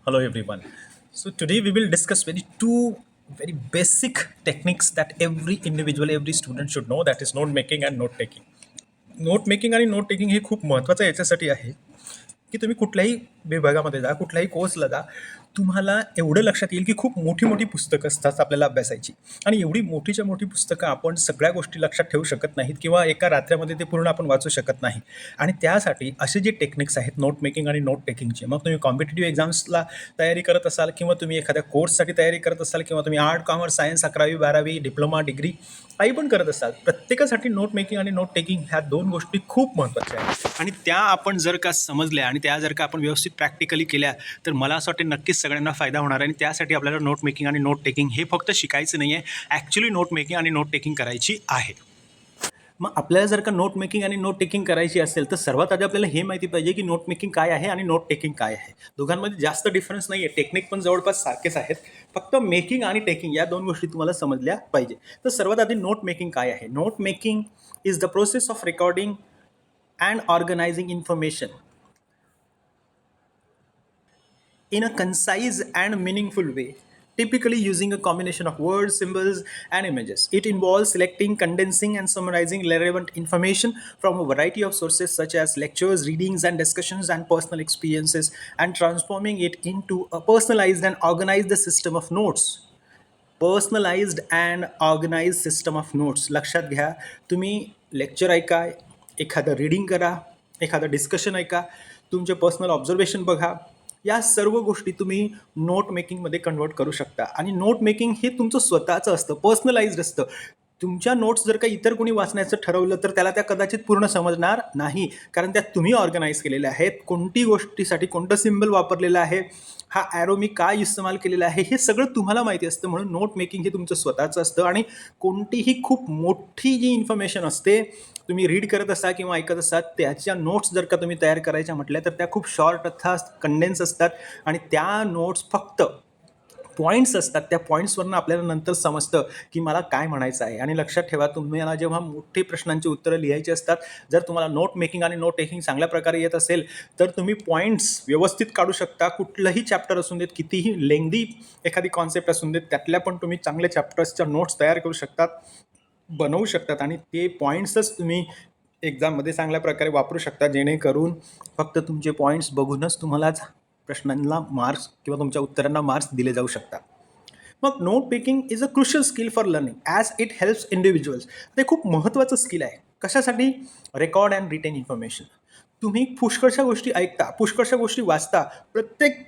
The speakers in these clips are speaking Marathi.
Hello everyone. So today we will discuss two very basic techniques that every individual, every student should know, that is note making and note taking. Note making आणि नोट टेकिंग हे खूप महत्त्वाचं याच्यासाठी आहे की तुम्ही कुठल्याही विभागामध्ये जा, कुठल्याही कोर्सला जा, तुम्हाला एवढं लक्षात येईल की खूप मोठी मोठी पुस्तकं असतात आपल्याला अभ्यासायची. आणि एवढी मोठीच्या मोठी पुस्तकं आपण सगळ्या गोष्टी लक्षात ठेवू शकत नाहीत किंवा एका रात्रीमध्ये ते पूर्ण आपण वाचू शकत नाही. आणि त्यासाठी असे जे टेक्निक्स आहेत नोट मेकिंग आणि नोट टेकिंगचे, मग तुम्ही कॉम्पिटेटिव्ह एक्झाम्सला तयारी करत असाल किंवा तुम्ही एखाद्या कोर्ससाठी तयारी करत असाल किंवा तुम्ही आर्ट, कॉमर्स, सायन्स, 11वी 12वी डिप्लोमा, डिग्री काही पण करत असाल, प्रत्येकासाठी नोट मेकिंग आणि नोट टेकिंग ह्या दोन गोष्टी खूप महत्त्वाच्या आहेत. आणि त्या आपण जर का समजल्या आणि त्या जर का आपण व्यवस्थित प्रॅक्टिकली केल्या तर मला असं वाटतं नक्कीच सगळ्यांना फायदा होणार आहे. आणि त्यासाठी आपल्याला नोट मेकिंग आणि नोट टेकिंग हे फक्त शिकायचं नाही आहे, ॲक्च्युली नोट मेकिंग आणि नोट टेकिंग करायची आहे. मग आपल्याला जर का नोट मेकिंग आणि नोट टेकिंग करायची असेल तर सर्वात आधी आपल्याला हे माहिती पाहिजे की नोट मेकिंग काय आहे आणि नोट टेकिंग काय आहे. दोघांमध्ये जास्त डिफरन्स नाही आहे, टेक्निक पण जवळपास सारखेच आहेत, फक्त मेकिंग आणि टेकिंग या दोन गोष्टी तुम्हाला समजल्या पाहिजे. तर सर्वात आधी नोट मेकिंग काय आहे. Note making is the process of recording and organising information in a concise and meaningful way, typically using a combination of words, symbols, and images. It involves selecting, condensing, and summarizing relevant information from a variety of sources such as lectures, readings, and discussions, and personal experiences, and transforming it into a personalized and organized system of notes. Personalized and organize system of notes. लक्षात घ्या, तुम्ही लेक्चर ऐका, एखादं रीडिंग करा, एखादं डिस्कशन ऐका, तुमचे पर्सनल ऑब्झर्वेशन बघा, या सर्व गोष्टी तुम्ही नोट मेकिंगमध्ये कन्वर्ट करू शकता. आणि नोट मेकिंग हे तुमचं स्वतःचं असतं, पर्सनलाइज्ड असतं. तुमच्या नोट्स जर का इतर कोणी वाचण्याचं ठरवलं तर त्याला त्या कदाचित पूर्ण समजणार नाही, कारण त्यात तुम्ही ऑर्गनाईज केलेल्या आहेत. कोणती गोष्टीसाठी कोणतं सिम्बल वापरलेलं आहे, हा ॲरो मी काय इस्तेमाल केलेला आहे, हे सगळं तुम्हाला माहिती असतं. म्हणून नोट मेकिंग हे तुमचं स्वतःचं असतं. आणि कोणतीही खूप मोठी जी इन्फॉर्मेशन असते, तुम्ही रीड करत असा किंवा ऐकत असाल, त्याच्या नोट्स जर का तुम्ही तयार करायच्या म्हटल्या तर त्या खूप शॉर्ट असतात, कंडेन्स असतात. आणि त्या नोट्स फक्त पॉईंट्स असतात. त्या पॉईंट्सवरनं आपल्याला नंतर समजतं की मला काय म्हणायचं आहे. आणि लक्षात ठेवा, तुम्हाला जेव्हा मोठी प्रश्नांची उत्तरं लिहायची असतात, जर तुम्हाला नोट मेकिंग आणि नोट टेकिंग चांगल्या प्रकारे येत असेल तर तुम्ही पॉईंट्स व्यवस्थित काढू शकता. कुठलंही चॅप्टर असून देत, कितीही लेंदी एखादी कॉन्सेप्ट असून देत, त्यातल्या पण तुम्ही चांगल्या चॅप्टर्सच्या नोट्स तयार करू शकतात, बनवू शकतात. आणि ते पॉईंट्सच तुम्ही एक्झाममध्ये चांगल्या प्रकारे वापरू शकता, जेणेकरून फक्त तुमचे पॉईंट्स बघूनच तुम्हाला प्रश्नांना मार्क्स किंवा तुमच्या उत्तरांना मार्क्स दिले जाऊ शकतात. मग note taking is a crucial skill for learning as it helps individuals. ते खूप महत्त्वाचं स्किल आहे. कशासाठी? Record and retain information. तुम्ही पुष्कळशा गोष्टी ऐकता, पुष्कळशा गोष्टी वाचता, प्रत्येक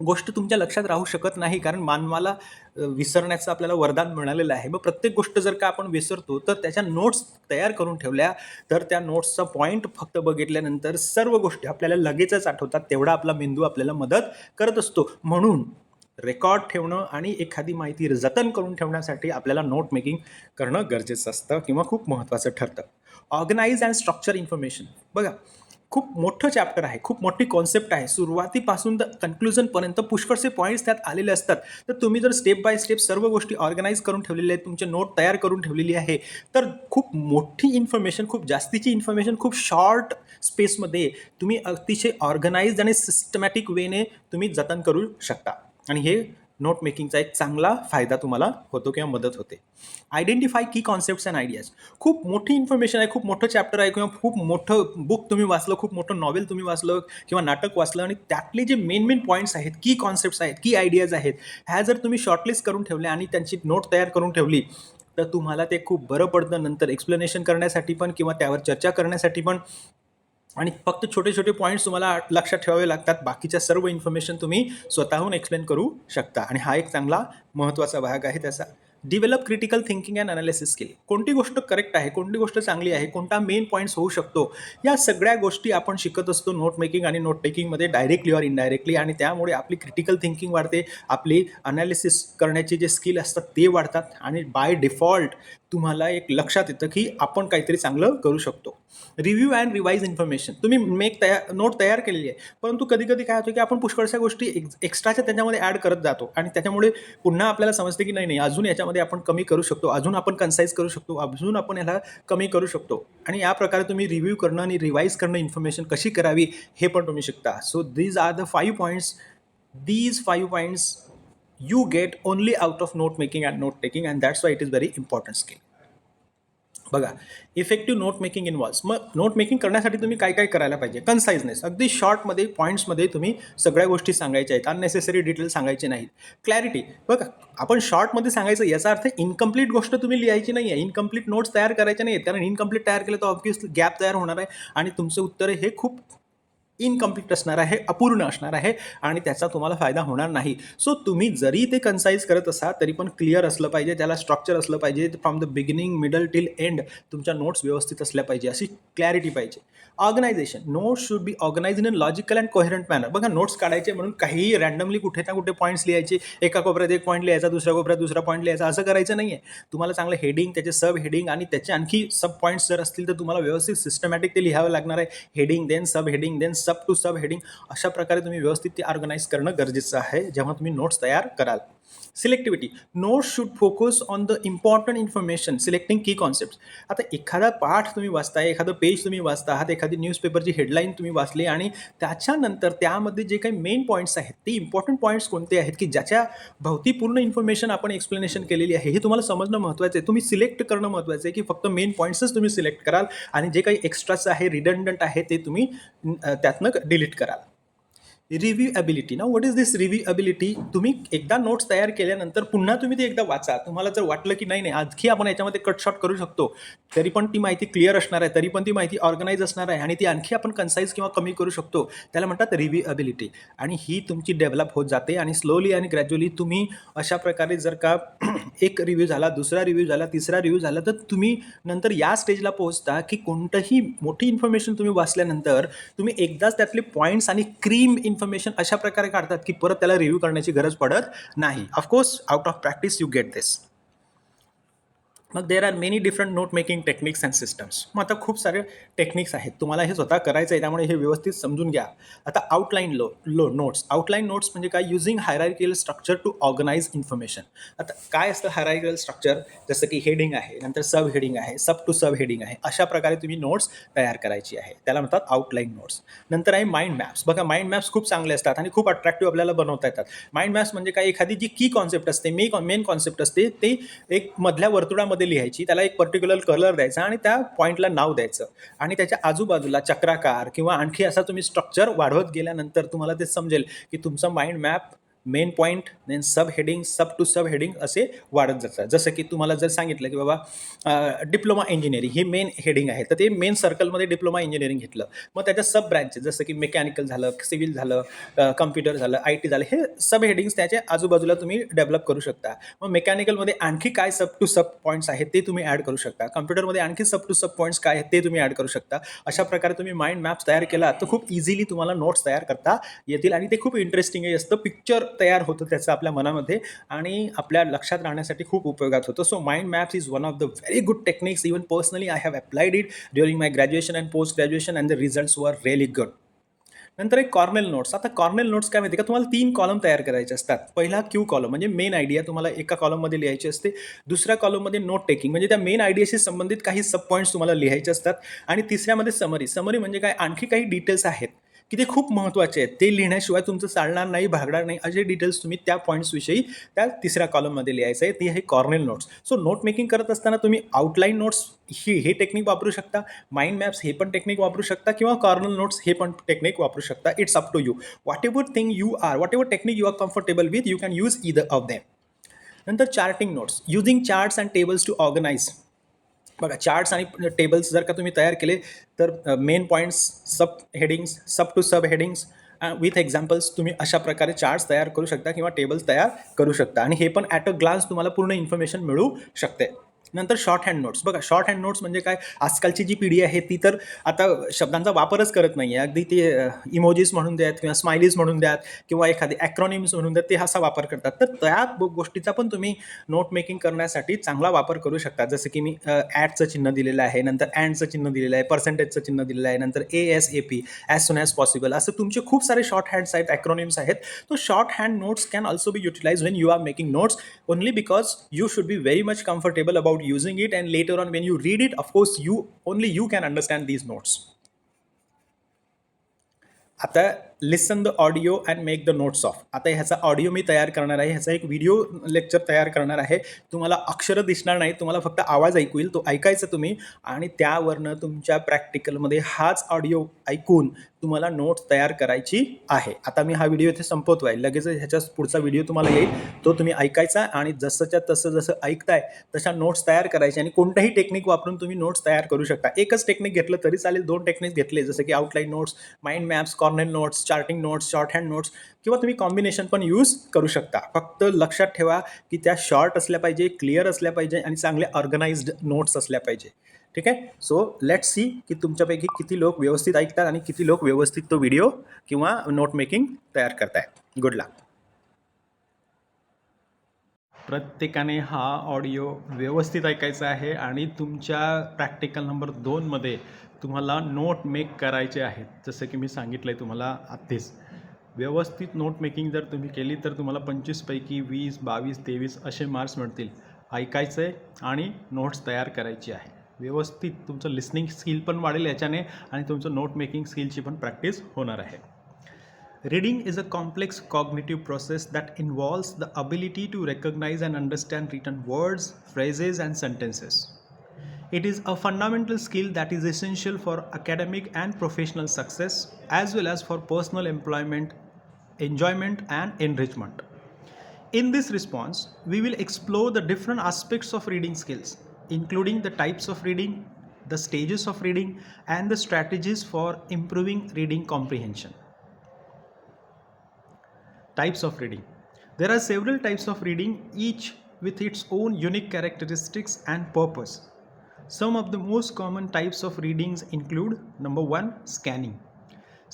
गोष्ट तुमच्या लक्षात राहू शकत नाही, कारण मानवाला विसरण्याचं आपल्याला वरदान मिळालेलं आहे. मग प्रत्येक गोष्ट जर का आपण विसरतो तर त्याच्या नोट्स तयार करून ठेवल्या तर त्या नोट्सचा पॉईंट फक्त बघितल्यानंतर सर्व गोष्टी आपल्याला लगेचच आठवतात. तेवढा आपला मेंदू आपल्याला मदत करत असतो. म्हणून रेकॉर्ड ठेवणं आणि एखादी माहिती जतन करून ठेवण्यासाठी आपल्याला नोट मेकिंग करणं गरजेचं असतं किंवा खूप महत्त्वाचं ठरतं. Organize and structure information. बघा, खूप मोठं चॅप्टर आहे, खूप मोठी कॉन्सेप्ट आहे, सुरुवातीपासून तर कन्क्लुजनपर्यंत पुष्कळसे पॉईंट्स त्यात आलेले असतात. तर तुम्ही जर स्टेप बाय स्टेप सर्व गोष्टी ऑर्गनाईज करून ठेवलेल्या आहेत, तुमचे नोट तयार करून ठेवलेली आहे, तर खूप मोठी इन्फॉर्मेशन, खूप जास्तीची इन्फॉर्मेशन खूप शॉर्ट स्पेसमध्ये तुम्ही अतिशय ऑर्गनाइज्ड आणि सिस्टमॅटिक वेने तुम्ही जतन करू शकता. आणि हे नोट मेकिंगचा एक चांगला फायदा तुम्हाला होतो किंवा मदत होते. आयडेंटिफाय की कॉन्सेप्ट्स अँड आयडियाज. खूप मोठी इन्फॉर्मेशन आहे, खूप मोठं चॅप्टर आहे किंवा खूप मोठं बुक तुम्ही वाचलं, खूप मोठं नॉवेल तुम्ही वाचलं किंवा नाटक वाचलं, आणि त्यातले जे मेन पॉईंट्स आहेत, की कॉन्सेप्ट्स आहेत, की आयडियाज आहेत, ह्या जर तुम्ही शॉर्टलिस्ट करून ठेवल्या आणि त्यांची नोट तयार करून ठेवली तर तुम्हाला ते खूप बरं पडतं नंतर एक्सप्लेनेशन करण्यासाठी पण किंवा त्यावर चर्चा करण्यासाठी पण. आणि फक्त छोटे छोटे पॉईंट्स तुम्हाला लक्षात ठेवावे लागतात, बाकीच्या सर्व इन्फॉर्मेशन तुम्ही स्वतःहून एक्सप्लेन करू शकता. आणि हा एक चांगला महत्त्वाचा भाग आहे त्याचा. Develop critical thinking and analysis skill. कोणती गोष्ट करेक्ट आहे, कोणती गोष्ट चांगली आहे, कोणता मेन पॉईंट्स होऊ शकतो, या सगळ्या गोष्टी आपण शिकत असतो नोट मेकिंग आणि नोट टेकिंगमध्ये, डायरेक्टली ऑर इनडायरेक्टली. आणि त्यामुळे आपली क्रिटिकल थिंकिंग वाढते, आपली अनालिसिस करण्याचे जे स्किल असतात ते वाढतात, आणि बाय डिफॉल्ट तुम्हाला एक लक्षात येतं की आपण काहीतरी चांगलं करू शकतो. Review and revise information. तुम्ही नोट तयार केलेली आहे, परंतु कधी कधी काय होतं की आपण पुष्कळशा गोष्टी एक्स्ट्राच्या त्याच्यामध्ये ॲड करत जातो, आणि त्याच्यामुळे पुन्हा आपल्याला समजते की नाही अजून याच्यामध्ये आपण कमी करू शकतो, अजून आपण कन्साईज करू शकतो, अजून आपण याला कमी करू शकतो. आणि या प्रकारे तुम्ही रिव्ह्यू करणं आणि रिवाइज करणं, इन्फॉर्मेशन कशी करावी हे पण तुम्ही शिकता. So these are the 5 points These 5 points you get only out of note making and note taking, and that's why it is very important skill. बघा, इफेक्टिव्ह नोट मेकिंग इन्व्हॉल्व्स. मग नोट मेकिंग करण्यासाठी तुम्ही काय काय करायला पाहिजे? कन्साइजनेस, अगदी शॉर्टमध्ये पॉईंट्समध्ये तुम्ही सगळ्या गोष्टी सांगायच्या आहेत, अननेसेसरी डिटेल सांगायचे नाहीत. क्लॅरिटी, बघा आपण शॉर्टमध्ये सांगायचं याचा अर्थ इनकम्प्लीट गोष्ट तुम्ही लिहायची नाही आहे, इनकम्प्लीट नोट्स तयार करायचे नाही आहेत, कारण इनकम्प्लीट तयार केलं तर ऑब्व्हियसली गॅप तयार होणार आहे आणि तुमचे उत्तर हे खूप इनकम्प्लीट असणार आहे, अपूर्ण असणार आहे आणि त्याचा तुम्हाला फायदा होणार नाही. सो तुम्ही जरी ते कन्साइज करत असाल तरी पण क्लिअर असलं पाहिजे, त्याला स्ट्रक्चर असलं पाहिजे, from the beginning middle till end तुमच्या नोट्स व्यवस्थित असल्या पाहिजे, अशी क्लॅरिटी पाहिजे. Organization, notes should be organize in a logical and coherent manner. बघा, नोट्स काढायचे म्हणून काही रँडमली कुठे ना कुठे पॉईंट्स लिहायचे, एका कोपऱ्यात एक पॉईंट लिहायचा, दुसऱ्या कोपऱ्यात दुसरा पॉईंट लिहायचा, असं करायचं नाही आहे. तुम्हाला चांगलं हेडिंग, त्याचे सब हेडिंग आणि त्याचे आणखी सब पॉईंट्स जर असतील तर तुम्हाला व्यवस्थित सिस्टमॅटिक ते लिहावं लागणार आहे. Heading then sub heading then sub to sub heading, अशा प्रकारे तुम्ही व्यवस्थित ते ऑर्गनाइज करणं गरजेचं आहे जेव्हा तुम्ही नोट्स तयार कराल. सिलेक्टिव्हिटी, notes should focus on the important information, selecting की कॉन्सेप्ट. आता एखादा पाठ तुम्ही वाचताय, एखादं पेज तुम्ही वाचता आहात, एखादी न्यूजपेपरची हेडलाईन तुम्ही वाचली आणि त्याच्यानंतर त्यामध्ये जे काही मेन पॉईंट्स आहेत ते इम्पॉर्टंट पॉईंट्स कोणते आहेत की ज्याच्या भोवती पूर्ण इन्फॉर्मेशन आपण एक्सप्लेनेशन केलेली आहे हे तुम्हाला समजणं महत्त्वाचं आहे. तुम्ही सिलेक्ट करणं महत्त्वाचं आहे की फक्त मेन पॉईंट्सच तुम्ही सिलेक्ट कराल आणि जे काही एक्स्ट्राचं आहे, रिडंडंट आहे, ते तुम्ही त्यातनं डिलीट कराल. Review ability. ना what is this review ability? तुम्ही एकदा नोट्स तयार केल्यानंतर पुन्हा तुम्ही ते एकदा वाचा. तुम्हाला जर वाटलं की नाही आणखी आपण याच्यामध्ये कट शॉर्ट करू शकतो, तरी पण ती माहिती क्लिअर असणार आहे, तरी पण ती माहिती ऑर्गनाईज असणार आहे आणि ती आणखी आपण कन्साईज किंवा कमी करू शकतो, त्याला म्हणतात रिव्ह्यू ॲबिलिटी. आणि ही तुमची डेव्हलप होत जाते आणि स्लोली आणि ग्रॅज्युअली तुम्ही अशा प्रकारे जर का एक रिव्ह्यू झाला, दुसरा रिव्ह्यू झाला, तिसरा रिव्ह्यू झाला, तर तुम्ही नंतर या स्टेजला पोहोचता की कोणतंही मोठी इन्फॉर्मेशन तुम्ही वाचल्यानंतर तुम्ही एकदाच त्यातले पॉईंट्स आणि क्रीम इन्फॉर्मेशन अशा प्रकारे काढतात की परत त्याला रिव्ह्यू करण्याची गरज पडत नाही. Of course out of practice you get this. मग there are many different note making techniques and systems. मग आता खूप सारे टेक्निक्स आहेत, तुम्हाला हे स्वतः करायचं आहे, त्यामुळे हे व्यवस्थित समजून घ्या. आता आउटलाईन नोट्स. आउटलाईन नोट्स म्हणजे काय? Using hierarchical structure to organize information. आता काय असतं हायरार्किकल स्ट्रक्चर? जसं की हेडिंग आहे, नंतर सब हेडिंग आहे, सब टू सब हेडिंग आहे, अशा प्रकारे तुम्ही नोट्स तयार करायची आहे, त्याला म्हणतात आउटलाईन नोट्स. नंतर आहे माइंड मॅप्स. बघा, माइंड मॅप्स खूप चांगले असतात आणि खूप अट्रॅक्टिव्ह आपल्याला बनवता येतात. माइंड मॅप्स म्हणजे काय? एखादी जी की कॉन्सेप्ट असते, मेन कॉन्सेप्ट असते, ते एक मधल्या वर्तुळामध्ये लिहायची, त्याला एक पर्टिक्युलर कलर द्यायचा आणि त्या पॉईंटला नाव द्यायचं आणि त्याच्या आजूबाजूला चक्राकार किंवा आणखी असा तुम्ही स्ट्रक्चर वाढवत गेल्यानंतर तुम्हाला ते समजेल की तुमचा mind map main point then sub heading sub to sub heading असे वाढत जातात. जसं की तुम्हाला जर सांगितलं की बाबा डिप्लोमा इंजिनिअरिंग हे मेन हेडिंग आहे, तर ते मेन सर्कलमध्ये डिप्लोमा इंजिनिअरिंग घेतलं. मग त्याच्या सब ब्रँचेस जसं की मेकॅनिकल झालं, सिव्हिल झालं, कम्प्युटर झालं, IT झालं, हे सब हेडिंग्स त्याच्या आजूबाजूला तुम्ही डेव्हलप करू शकता. मग मेकॅनिकलमध्ये आणखी काय सब टू सब पॉईंट्स आहेत ते तुम्ही ॲड करू शकता. कम्प्युटरमध्ये आणखी सब टू सब पॉईंट्स काय आहेत ते तुम्ही ॲड करू शकता. अशा प्रकारे तुम्ही माइंड मॅप्स तयार केला तर खूप इझिली तुम्हाला नोट्स तयार करता येतील आणि ते खूप इंटरेस्टिंगही असतं. पिक्चर तयार होतं त्याचं आपल्या मनामध्ये आणि आपल्या लक्षात राहण्यासाठी खूप उपयोगात होतं. So mind maps is one of the very good techniques. Even personally I have applied it during my graduation and post graduation and the results वर रिअली गुड. नंतर एक कॉर्नेल नोट्स. आता कॉर्नेल नोट्स काय माहिती का? तुम्हाला 3 कॉलम तयार करायचे असतात. पहिला क्यू कॉलम म्हणजे मेन आयडिया तुम्हाला एका कॉलममध्ये लिहायची असते. दुसऱ्या कॉलममध्ये नोट टेकिंग म्हणजे त्या मेन आयडियाशी संबंधित काही सब पॉईंट्स तुम्हाला लिहायचे असतात आणि तिसऱ्यामध्ये समरी. समरी म्हणजे काय? आणखी काही डिटेल्स आहेत की ते खूप महत्त्वाचे आहेत, ते लिहिण्याशिवाय तुमचं चालणार नाही, भागणार नाही, असे डिटेल्स तुम्ही त्या पॉईंट्सविषयी त्या तिसऱ्या कॉलममध्ये लिहायचं आहे. ती आहे Cornell notes. So note making करत असताना तुम्ही आउटलाईन नोट्स हे टेक्निक वापरू शकता, माइंड मॅप्स हे पण टेक्निक वापरू शकता किंवा कॉर्नल नोट्स हे पण टेक्निक वापरू शकता. It's up to you. Whatever thing you are, whatever technique you are comfortable with, you can use either of them. नंतर charting notes. Using charts and tables to organise. बघा, चार्ट्स आणि टेबल्स जर का तुम्ही तयार केले तर main points, sub headings, sub to sub headings with examples तुम्ही अशा प्रकारे चार्ट्स तयार करू शकता किंवा टेबल्स तयार करू शकता आणि हे पण ॲट अ ग्लान्स तुम्हाला पूर्ण इन्फॉर्मेशन मिळू शकते. नंतर शॉर्ट हँड नोट्स. बघा, शॉर्ट हँड नोट्स म्हणजे काय? आजकालची जी पिढी आहे ती तर आता शब्दांचा वापरच करत नाही आहे. अगदी ते इमोजीस म्हणून द्यात किंवा स्माइलीज म्हणून द्यात किंवा एखादे ॲक्रॉनिम्स म्हणून द्यात, ते असा वापर करतात. तर त्या गोष्टीचा पण तुम्ही नोट मेकिंग करण्यासाठी चांगला वापर करू शकता. जसं की मी ॲटचं चिन्ह दिलेलं आहे, नंतर अँडचं चिन्ह दिलेलं आहे, पर्सेंटेजचं चिन्ह दिलेलं आहे, नंतर ASAP as soon as possible, असं तुमचे खूप सारे शॉर्ट हँड्स आहेत, ॲक्रॉनिम्स आहेत. तो short hand notes can also be utilize when you are making notes, only because you should be very much comfortable about using it, and later on when you read it, of course you can understand these notes. आता listen the audio and make the notes of. आता ह्याचा ऑडिओ मी तयार करणार आहे, ह्याचा एक व्हिडिओ लेक्चर तयार करणार आहे. तुम्हाला अक्षरं दिसणार नाही, तुम्हाला फक्त आवाज ऐकू येईल, तो ऐकायचा तुम्ही आणि त्यावरनं तुमच्या प्रॅक्टिकलमध्ये हाच ऑडिओ ऐकून तुम्हाला नोट्स तयार करायची आहे. आता मी हा व्हिडिओ इथे संपवतो आहे, लगेच ह्याच्या पुढचा व्हिडिओ तुम्हाला येईल, तो तुम्ही ऐकायचा आणि जसंच्या तसं जसं ऐकताय तशा नोट्स तयार करायचे आणि कोणताही टेक्निक वापरून तुम्ही नोट्स तयार करू शकता. एकच टेक्निक घेतलं तरी चालेल, 2 टेक्निक घेतले जसं की outline notes, mind maps, corner notes, charting notes, short hand notes किंवा तुम्ही कॉम्बिनेशन पण यूज करू शकता. फक्त लक्षात ठेवा की त्या शॉर्ट असल्या पाहिजे, क्लिअर असल्या पाहिजे आणि चांगले ऑर्गनाइज्ड नोट्स असल्या पाहिजे. ठीक आहे. सो लेट्स सी की तुमच्यापैकी किती लोक व्यवस्थित ऐकतात आणि किती लोक व्यवस्थित तो व्हिडिओ किंवा नोट मेकिंग तयार करतायत. गुड लक. प्रत्येकाने हा ऑडिओ व्यवस्थित ऐकायचा आहे आणि तुमच्या प्रॅक्टिकल नंबर 2मध्ये तुम्हाला नोट मेक करायचे आहेत. जसं की मी सांगितलं आहे तुम्हाला आधीच, व्यवस्थित नोट मेकिंग जर तुम्ही केली तर तुम्हाला 25 पैकी 20, 22, 23 असे मार्क्स मिळतील. ऐकायचं आहे आणि नोट्स तयार करायची आहे. व्यवस्थित तुमचं लिसनिंग स्किल पण वाढेल याच्याने आणि तुमचं नोट मेकिंग स्किलची पण प्रॅक्टिस होणार आहे. Reading is a complex cognitive process that involves the ability to recognize and understand written words, phrases, and sentences. It is a fundamental skill that is essential for academic and professional success, as well as for personal employment, enjoyment, and enrichment. In this response, we will explore the different aspects of reading skills, including the types of reading, the stages of reading, and the strategies for improving reading comprehension. Types of reading. There are several types of reading, each with its own unique characteristics and purpose. Some of the most common types of readings include: number 1, scanning.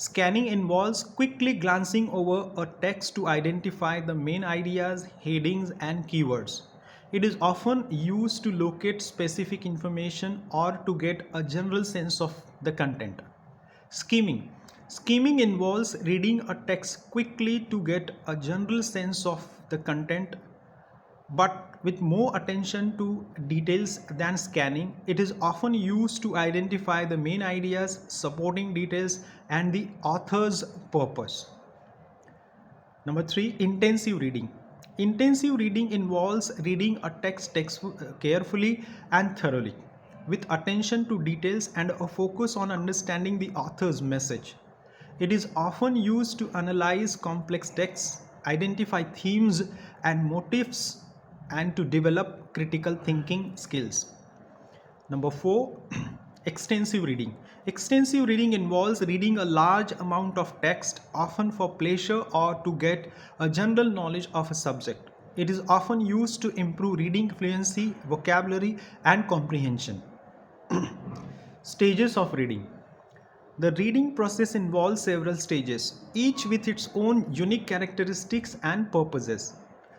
Scanning involves quickly glancing over a text to identify the main ideas, headings, and keywords. It is often used to locate specific information or to get a general sense of the content. Skimming. Skimming involves reading a text quickly to get a general sense of the content, but with more attention to details than scanning. It is often used to identify the main ideas, supporting details, and the author's purpose. Number 3, intensive reading. Intensive reading involves reading a text carefully and thoroughly, with attention to details and a focus on understanding the author's message. It is often used to analyze complex texts, identify themes and motifs, and to develop critical thinking skills. Number 4, extensive reading. Extensive reading involves reading a large amount of text, often for pleasure or to get a general knowledge of a subject. It is often used to improve reading fluency, vocabulary, and comprehension. Stages of reading. The reading process involves several stages, each with its own unique characteristics and purposes.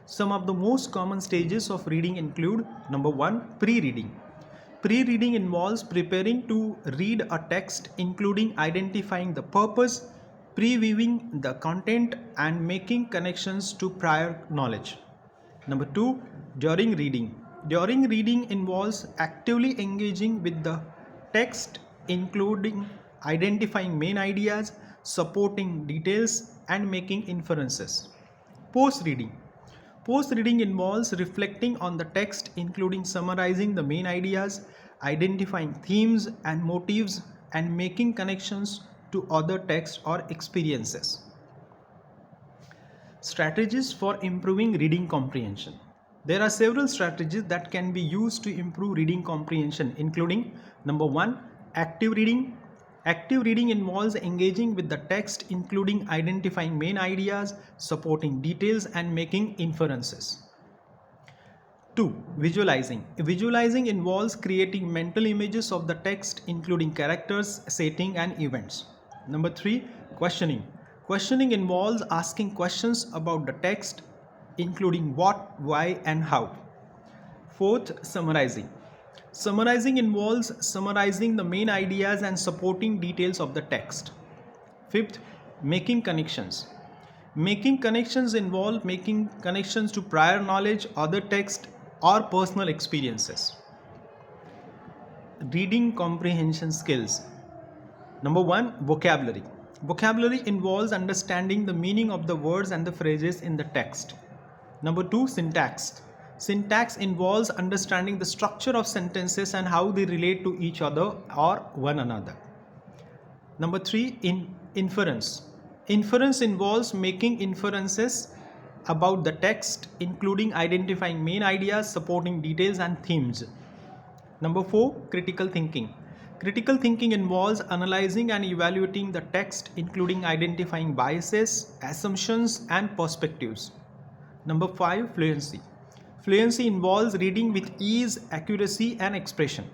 Some of the most common stages of reading include: number 1, pre-reading. Pre-reading involves preparing to read a text, including identifying the purpose, previewing the content, and making connections to prior knowledge. Number 2, during reading. During reading involves actively engaging with the text, including identifying main ideas, supporting details, and making inferences. Post-reading. Post-reading involves reflecting on the text, including summarizing the main ideas, identifying themes and motives, and making connections to other texts or experiences. Strategies for improving reading comprehension. There are several strategies that can be used to improve reading comprehension, including: number 1, active reading. Active reading involves engaging with the text, including identifying main ideas, supporting details, and making inferences. 2, visualizing. Visualizing involves creating mental images of the text, including characters, setting, and events. Number 3, questioning. Questioning involves asking questions about the text, including what, why, and how. 4th, summarizing. Summarizing involves summarizing the main ideas and supporting details of the text. 5th, making connections. Making connections involve making connections to prior knowledge, other text, or personal experiences. Reading comprehension skills. Number 1, vocabulary. Vocabulary involves understanding the meaning of the words and the phrases in the text. Number 2, syntax. Syntax involves understanding the structure of sentences and how they relate to each other or one another. Number 3, inference. Inference involves making inferences about the text, including identifying main ideas, supporting details, and themes. Number 4, critical thinking. Critical thinking involves analyzing and evaluating the text, including identifying biases, assumptions, and perspectives. Number 5, fluency. Fluency involves reading with ease, accuracy, and expression.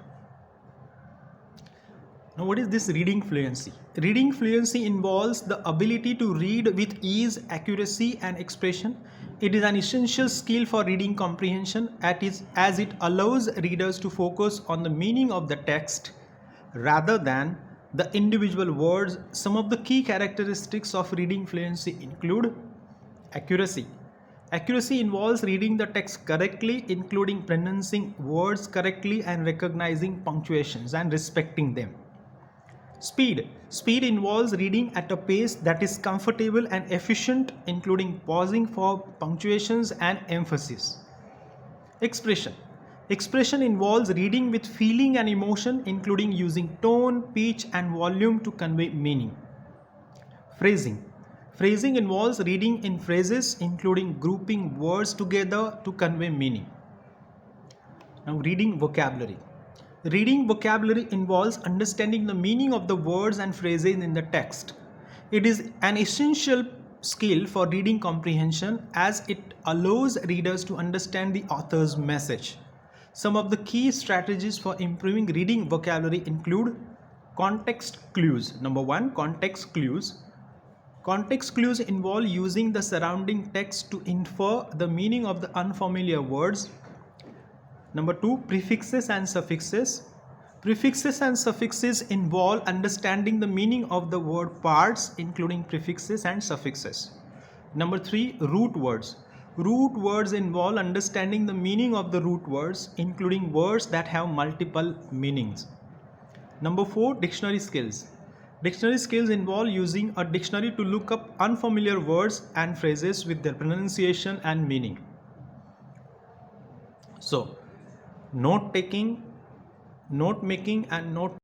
Now, what is this reading fluency? Reading fluency involves the ability to read with ease, accuracy, and expression. It is an essential skill for reading comprehension as it allows readers to focus on the meaning of the text rather than the individual words. Some of the key characteristics of reading fluency include accuracy. Accuracy involves reading the text correctly, including pronouncing words correctly and recognizing punctuations and respecting them. Speed. Speed involves reading at a pace that is comfortable and efficient, including pausing for punctuations and emphasis. Expression. Expression involves reading with feeling and emotion, including using tone, pitch, and volume to convey meaning. Phrasing. Phrasing involves reading in phrases, including grouping words together to convey meaning. Now, reading vocabulary. Reading vocabulary involves understanding the meaning of the words and phrases in the text. It is an essential skill for reading comprehension as it allows readers to understand the author's message. Some of the key strategies for improving reading vocabulary include context clues. Number 1, context clues. Context clues involve using the surrounding text to infer the meaning of the unfamiliar words. Number 2, prefixes and suffixes. Prefixes and suffixes involve understanding the meaning of the word parts, including prefixes and suffixes. Number 3, root words. Root words involve understanding the meaning of the root words, including words that have multiple meanings. Number 4, dictionary skills. Dictionary skills involve using a dictionary to look up unfamiliar words and phrases with their pronunciation and meaning. So, note taking, note making, and note